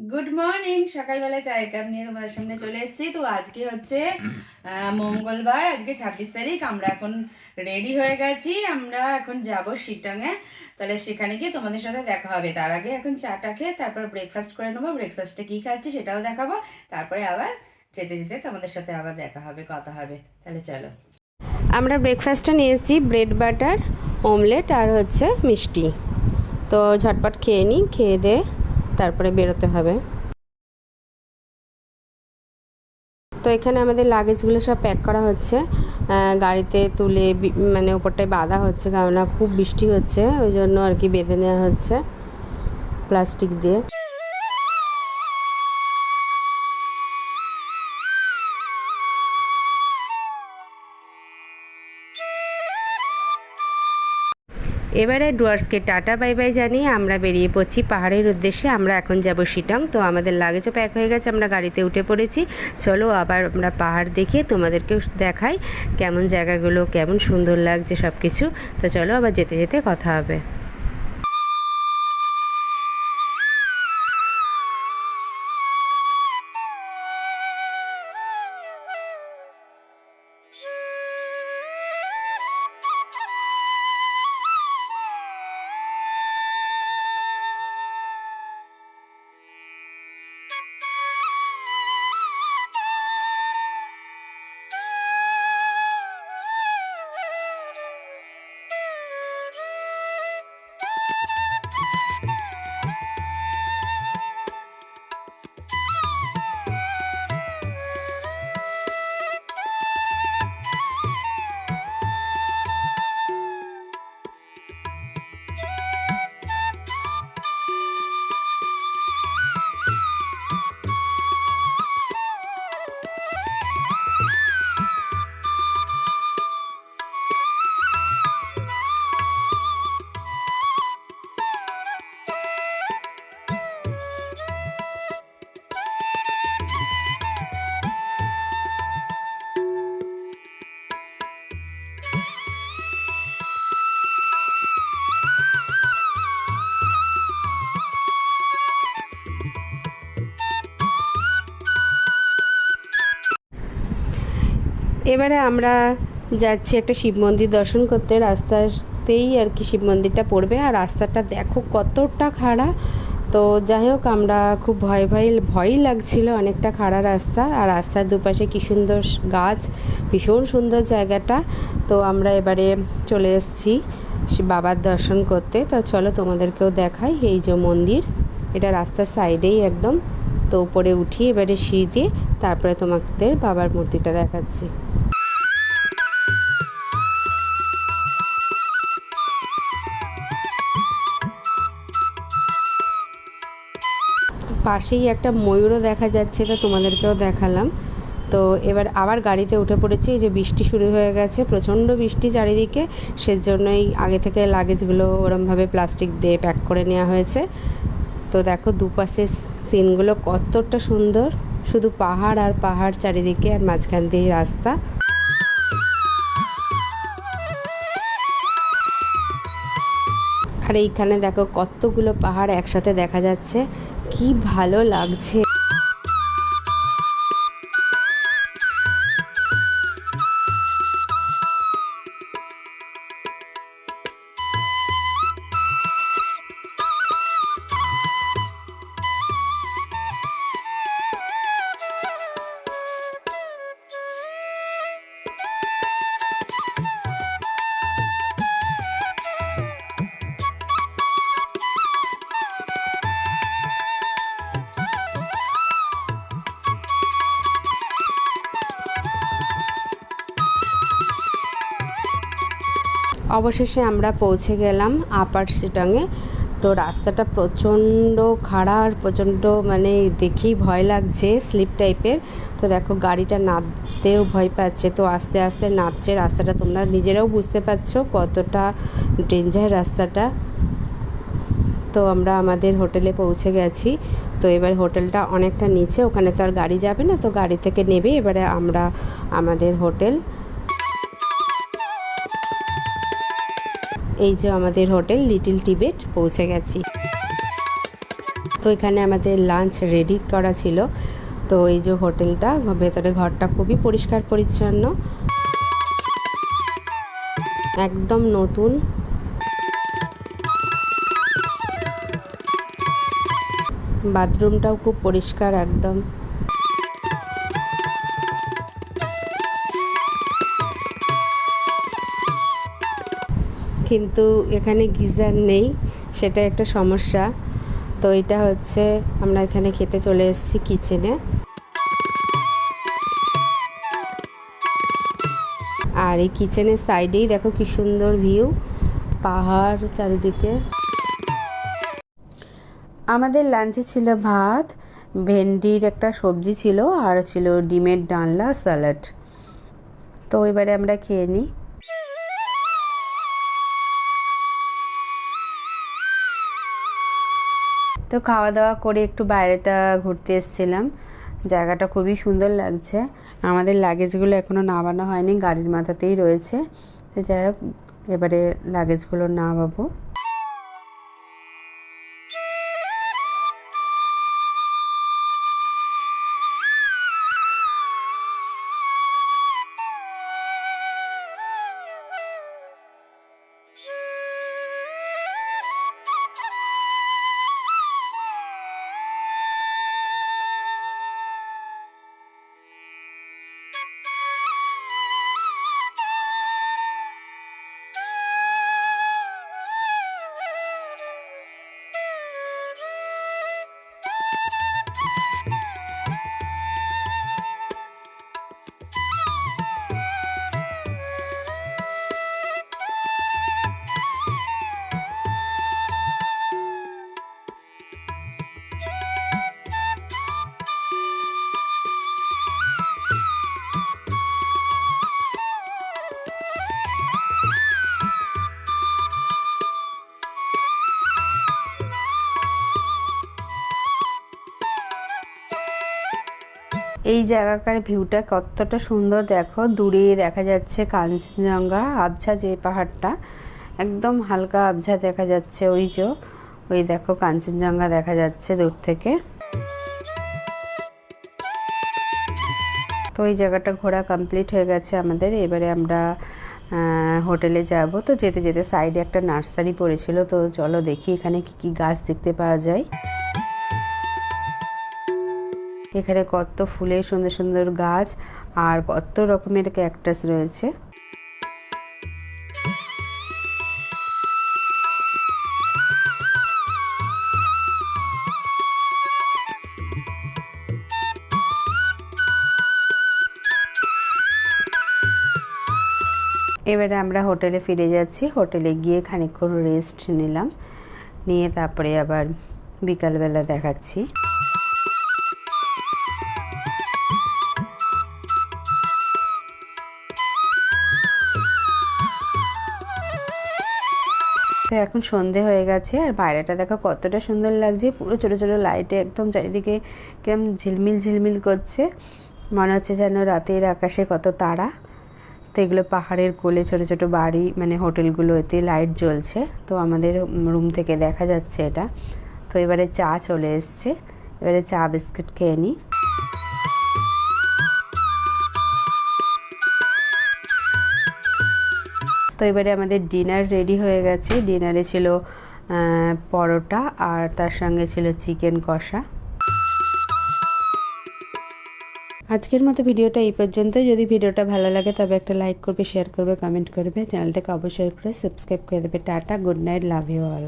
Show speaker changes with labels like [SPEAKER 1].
[SPEAKER 1] Good morning. সকালবেলা চায়ের cup নিয়ে তোমাদের সামনে চলে এসেছি। তো আজকে হচ্ছে মঙ্গলবার, আজকে 26 তারিখ। আমরা এখন রেডি হয়ে গেছি, আমরা এখন যাব শিটংয়ে। তাহলে সেখানে গিয়ে তোমাদের সাথে দেখা হবে। তার আগে এখন চাটা খেয়ে তারপর ব্রেকফাস্ট করে নেবো। ব্রেকফাস্টে কী খাচ্ছি সেটাও দেখাবো। তারপরে আবার যেতে যেতে তোমাদের সাথে আবার দেখা হবে, কথা হবে। তাহলে চলো। আমরা ব্রেকফাস্টটা নিয়ে এসেছি, ব্রেড বাটার, অমলেট আর হচ্ছে মিষ্টি। তো ঝটপট খেয়ে নিই, খেয়ে দিয়ে তারপরে বেরোতে হবে। তো এখানে আমাদের লাগেজগুলো সব প্যাক করা হচ্ছে, গাড়িতে তুলে মানে ওপরটায় বাঁধা হচ্ছে, কারণ খুব বৃষ্টি হচ্ছে, ওই জন্য আর কি বেঁধে নেওয়া হচ্ছে প্লাস্টিক দিয়ে। এবারে ডুয়ার্সকে টাটা বাই বাই জানিয়ে আমরা বেরিয়ে পড়ছি পাহাড়ের উদ্দেশ্যে। আমরা এখন যাব শিটং। তো আমাদের লাগেজও প্যাক হয়ে গেছে, আমরা গাড়িতে উঠে পড়েছি। চলো আবার আমরা পাহাড় দেখিয়ে তোমাদেরকেও দেখাই কেমন জায়গাগুলো, কেমন সুন্দর লাগছে সব কিছু। তো চলো আবার যেতে যেতে কথা হবে। এবারে আমরা যাচ্ছি একটা শিব মন্দির দর্শন করতে। রাস্তাতেই আর কি শিব মন্দিরটা পড়বে, আর রাস্তাটা দেখো কতটা খাড়া। তো যাই হোক, আমরা খুব ভয়ই লাগছিল, অনেকটা খাড়া রাস্তা, আর রাস্তার দুপাশে কী সুন্দর গাছ, ভীষণ সুন্দর জায়গাটা। তো আমরা এবারে চলে এসেছি বাবার দর্শন করতে। তো চলো তোমাদেরকেও দেখাই। এই যে মন্দির, এটা রাস্তার সাইডেই একদম। তো উপরে উঠি এবারে সিঁড়ি দিয়ে, তারপরে তোমাদের বাবার মূর্তিটা দেখাচ্ছি। পাশেই একটা ময়ূরও দেখা যাচ্ছে, তো তোমাদেরকেও দেখালাম। তো এবার আবার গাড়িতে উঠে পড়েছি। এই যে বৃষ্টি শুরু হয়ে গেছে, প্রচণ্ড বৃষ্টি চারিদিকে, সেজন্যই আগে থেকে লাগেজগুলো ওরমভাবে প্লাস্টিক দিয়ে প্যাক করে নেওয়া হয়েছে। তো দেখো দুপাশের সিনগুলো কতটা সুন্দর, শুধু পাহাড় আর পাহাড় চারিদিকে, আর মাঝখান দিয়ে রাস্তা। আর এইখানে দেখো কতগুলো পাহাড় একসাথে দেখা যাচ্ছে, কি ভালো লাগছে। অবশেষে আমরা পৌঁছে গেলাম আপার শিটংয়ে। তো রাস্তাটা প্রচণ্ড খাড়া আর প্রচণ্ড মানে দেখেই ভয় লাগছে, স্লিপ টাইপের। তো দেখো গাড়িটা নামতেও ভয় পাচ্ছে, তো আস্তে আস্তে নামছে। রাস্তাটা তোমরা নিজেরাও বুঝতে পারছো কতটা ডেঞ্জার রাস্তাটা। তো আমরা আমাদের হোটেলে পৌঁছে গেছি। তো এবার হোটেলটা অনেকটা নিচে, ওখানে তো আর গাড়ি যাবে না, তো গাড়ি থেকে নেবে এবারে আমরা আমাদের হোটেল। এই যে আমাদের হোটেল লিটল টিবেট, পৌঁছে গেছি। তো এখানে আমাদের লাঞ্চ রেডি করা ছিল। তো এই যে হোটেলটা, ভেতরে ঘরটা খুবই পরিষ্কার পরিচ্ছন্ন, একদম নতুন। বাথরুমটাও খুব পরিষ্কার একদম। কিন্তু এখানে গিজার নেই, সেটা একটা সমস্যা। তো এটা হচ্ছে, আমরা এখানে খেতে চলে এসেছি কিচেনে। আর এই কিচেনের সাইডেই দেখো কি সুন্দর ভিউ, পাহাড় চারিদিকে। আমাদের লাঞ্চে ছিল ভাত, ভেন্ডির একটা সবজি ছিল, আর ছিল ডিমের ডালনা, স্যালাড। তো এবারে আমরা খেয়ে নিই। তো খাওয়া দাওয়া করে একটু বাইরেটা ঘুরতে এসেছিলাম। জায়গাটা খুবই সুন্দর লাগছে। আমাদের লাগেজগুলো এখনও নামানো হয়নি, গাড়ির মাথাতেই রয়েছে। তো যাই হোক, এবারে লাগেজগুলো নামাবো। এই জায়গাকার ভিউটা কতটা সুন্দর দেখো, দূরে দেখা যাচ্ছে কাঞ্চনজঙ্ঘা, আবছা যে পাহাড়টা, একদম হালকা আবছা দেখা যাচ্ছে। ওই দেখো কাঞ্চনজঙ্ঘা দেখা যাচ্ছে দূর থেকে। তো এই জায়গাটা ঘোরা কমপ্লিট হয়ে গেছে আমাদের। এবারে আমরা হোটেলে যাব। তো যেতে যেতে সাইডে একটা নার্সারি পড়েছিল, তো চলো দেখি এখানে কি কি গাছ দেখতে পাওয়া যায়। এখানে কত ফুলের সুন্দর সুন্দর গাছ আর কত রকমের ক্যাকটাস রয়েছে। এবারে আমরা হোটেলে ফিরে যাচ্ছি। হোটেলে গিয়ে খানিকক্ষণ রেস্ট নিলাম, নিয়ে তারপরে আবার বিকালবেলা দেখাচ্ছি। তো এখন সন্ধে হয়ে গেছে, আর বাইরেটা দেখো কতটা সুন্দর লাগছে, পুরো ছোটো ছোটো লাইটে একদম চারিদিকে কেমন ঝিলমিল ঝিলমিল করছে, মনে হচ্ছে যেন রাতের আকাশে কত তারা। তো এগুলো পাহাড়ের কোলে ছোটো ছোটো বাড়ি, মানে হোটেলগুলো, এতে লাইট জ্বলছে। তো আমাদের রুম থেকে দেখা যাচ্ছে এটা। তো এবারে চা চলে এসছে, এবারে চা বিস্কুট খেয়ে নিই। তো এবারে আমাদের ডিনার রেডি হয়ে গেছে। ডিনারে ছিল পরোটা, আর তার সঙ্গে ছিল চিকেন কষা। আজকের মতো ভিডিওটা এই পর্যন্ত। যদি ভিডিওটা ভালো লাগে তবে একটা লাইক করবে, শেয়ার করবে, কমেন্ট করবে, চ্যানেলটাকে অবশ্যই করে সাবস্ক্রাইব করে দেবে। Tata, good night, love you all.